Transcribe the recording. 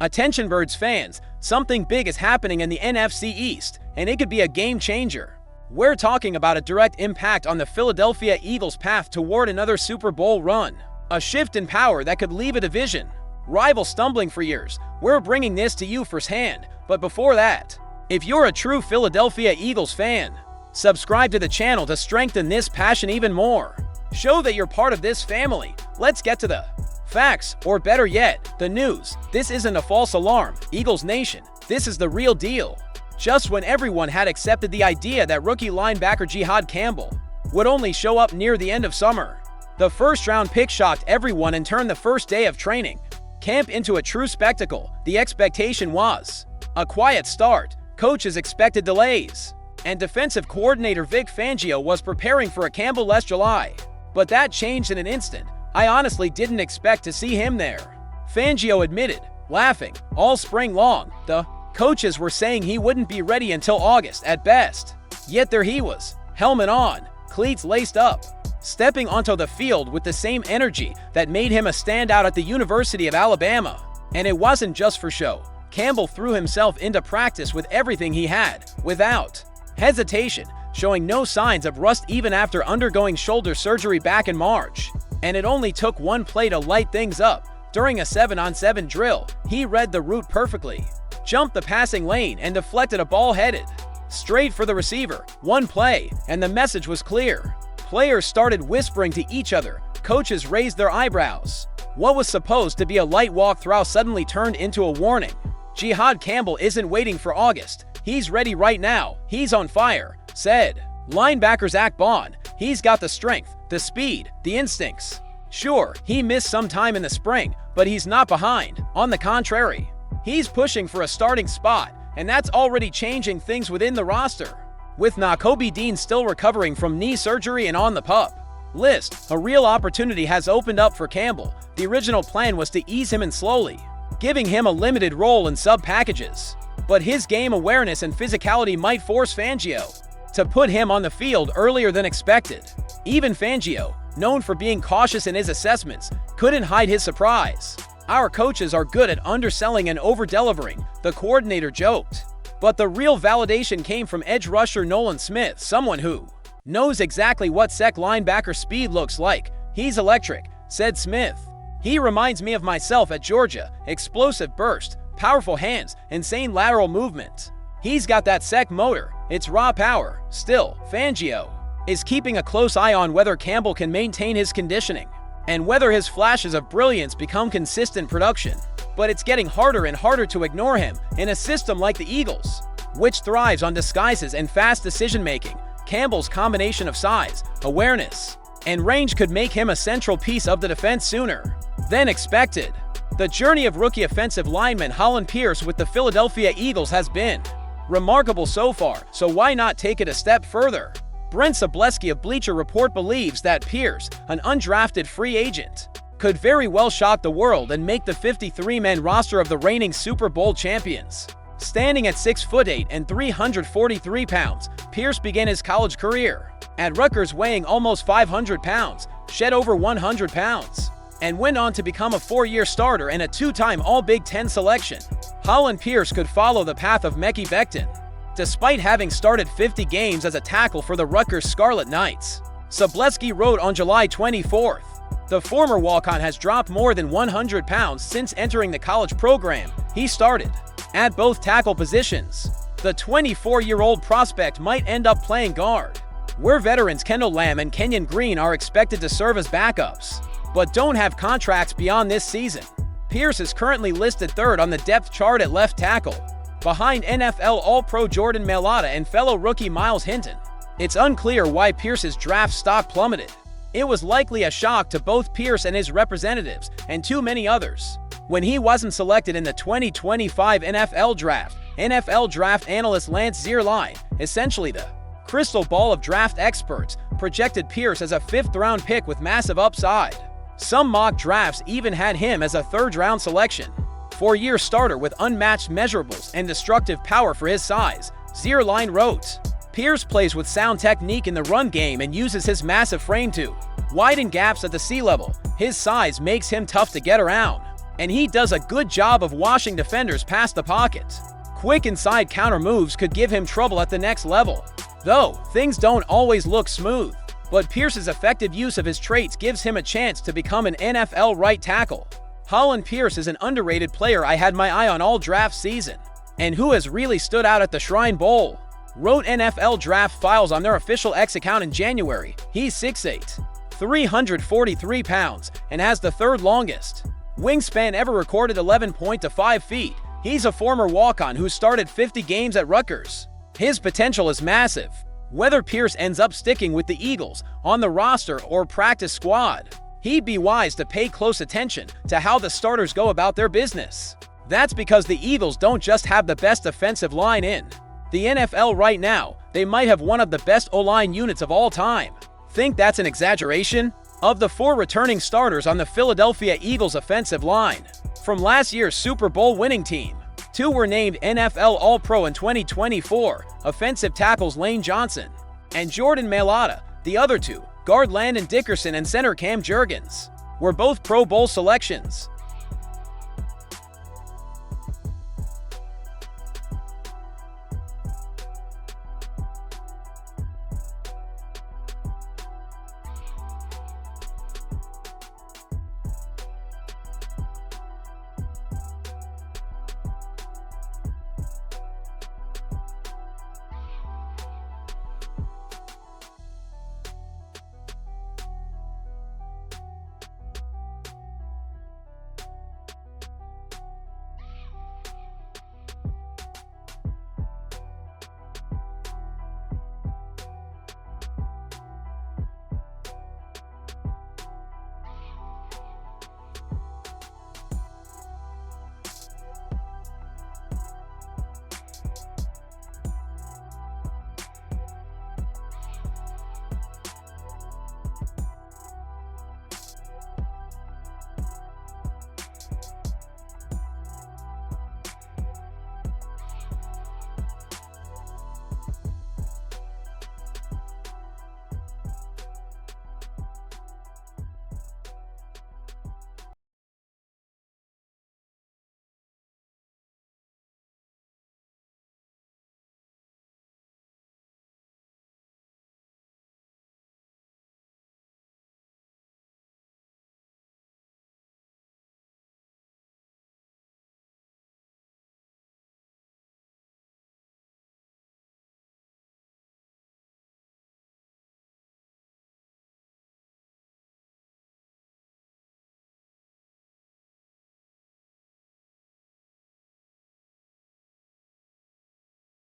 Attention Birds fans, something big is happening in the NFC East, and it could be a game changer. We're talking about a direct impact on the Philadelphia Eagles' path toward another Super Bowl run. A shift in power that could leave a division rival stumbling for years. We're bringing this to you firsthand, but before that, if you're a true Philadelphia Eagles fan, subscribe to the channel to strengthen this passion even more. Show that you're part of this family. Let's get to the facts, or better yet, the news. This isn't a false alarm, Eagles Nation. This is the real deal. Just when everyone had accepted the idea that rookie linebacker Jihad Campbell would only show up near the end of summer, the first-round pick shocked everyone and turned the first day of training camp into a true spectacle. The expectation was a quiet start, coaches expected delays, and defensive coordinator Vic Fangio was preparing for a Campbell-less July. But that changed in an instant. I honestly didn't expect to see him there, Fangio admitted, laughing. All spring long, the coaches were saying he wouldn't be ready until August at best. Yet there he was, helmet on, cleats laced up, stepping onto the field with the same energy that made him a standout at the University of Alabama. And it wasn't just for show. Campbell threw himself into practice with everything he had, without hesitation, showing no signs of rust even after undergoing shoulder surgery back in March. And it only took one play to light things up. During a 7-on-7 drill, he read the route perfectly, jumped the passing lane, and deflected a ball headed straight for the receiver. One play, and the message was clear. Players started whispering to each other. Coaches raised their eyebrows. What was supposed to be a light walkthrough suddenly turned into a warning. Jihad Campbell isn't waiting for August. He's ready right now. He's on fire, said linebacker Zach Bond. He's got the strength, the speed, the instincts. Sure, he missed some time in the spring, but he's not behind. On the contrary, he's pushing for a starting spot, and that's already changing things within the roster. With Nakobe Dean still recovering from knee surgery and on the PUP list, a real opportunity has opened up for Campbell. The original plan was to ease him in slowly, giving him a limited role in sub-packages. But his game awareness and physicality might force Fangio to put him on the field earlier than expected. Even Fangio, known for being cautious in his assessments, couldn't hide his surprise. Our coaches are good at underselling and over-delivering, the coordinator joked. But the real validation came from edge rusher Nolan Smith, someone who knows exactly what SEC linebacker speed looks like. He's electric, said Smith. He reminds me of myself at Georgia. Explosive burst, powerful hands, insane lateral movement. He's got that SEC motor. It's raw power. Still, Fangio is keeping a close eye on whether Campbell can maintain his conditioning and whether his flashes of brilliance become consistent production. But it's getting harder and harder to ignore him in a system like the Eagles, which thrives on disguises and fast decision-making. Campbell's combination of size, awareness, and range could make him a central piece of the defense sooner than expected. The journey of rookie offensive lineman Holland Pierce with the Philadelphia Eagles has been remarkable so far, so why not take it a step further? Brent Sobleski of Bleacher Report believes that Pierce, an undrafted free agent, could very well shock the world and make the 53-man roster of the reigning Super Bowl champions. Standing at 6'8" and 343 pounds, Pierce began his college career at Rutgers weighing almost 500 pounds, shed over 100 pounds, and went on to become a 4-year starter and a 2-time All-Big Ten selection. Holland Pierce could follow the path of Mekhi Becton, despite having started 50 games as a tackle for the Rutgers Scarlet Knights. Sobleski wrote on July 24th, the former walk-on has dropped more than 100 pounds since entering the college program. He started at both tackle positions. The 24-year-old prospect might end up playing guard, where veterans Kendall Lamb and Kenyon Green are expected to serve as backups, but don't have contracts beyond this season. Pierce is currently listed third on the depth chart at left tackle, behind NFL All-Pro Jordan Mailata and fellow rookie Miles Hinton. It's unclear why Pierce's draft stock plummeted. It was likely a shock to both Pierce and his representatives, and too many others, when he wasn't selected in the 2025 NFL Draft. NFL draft analyst Lance Zierlein, essentially the crystal ball of draft experts, projected Pierce as a 5th-round pick with massive upside. Some mock drafts even had him as a 3rd-round selection. 4-year starter with unmatched measurables and destructive power for his size, Zierlein wrote. Pierce plays with sound technique in the run game and uses his massive frame to widen gaps at the C level. His size makes him tough to get around, and he does a good job of washing defenders past the pocket. Quick inside counter moves could give him trouble at the next level. Though, things don't always look smooth, but Pierce's effective use of his traits gives him a chance to become an NFL right tackle. Holland Pierce is an underrated player I had my eye on all draft season, and who has really stood out at the Shrine Bowl. Wrote NFL draft files on their official X account in January. He's 6'8", 343 pounds, and has the third longest wingspan ever recorded, 11.5 feet. He's a former walk-on who started 50 games at Rutgers. His potential is massive. Whether Pierce ends up sticking with the Eagles, on the roster, or practice squad, he'd be wise to pay close attention to how the starters go about their business. That's because the Eagles don't just have the best offensive line in the NFL right now, they might have one of the best O-line units of all time. Think that's an exaggeration? Of the 4 returning starters on the Philadelphia Eagles offensive line from last year's Super Bowl winning team, 2 were named NFL All-Pro in 2024, offensive tackles Lane Johnson and Jordan Mailata. The other 2, guard Landon Dickerson and center Cam Jurgens, were both Pro Bowl selections.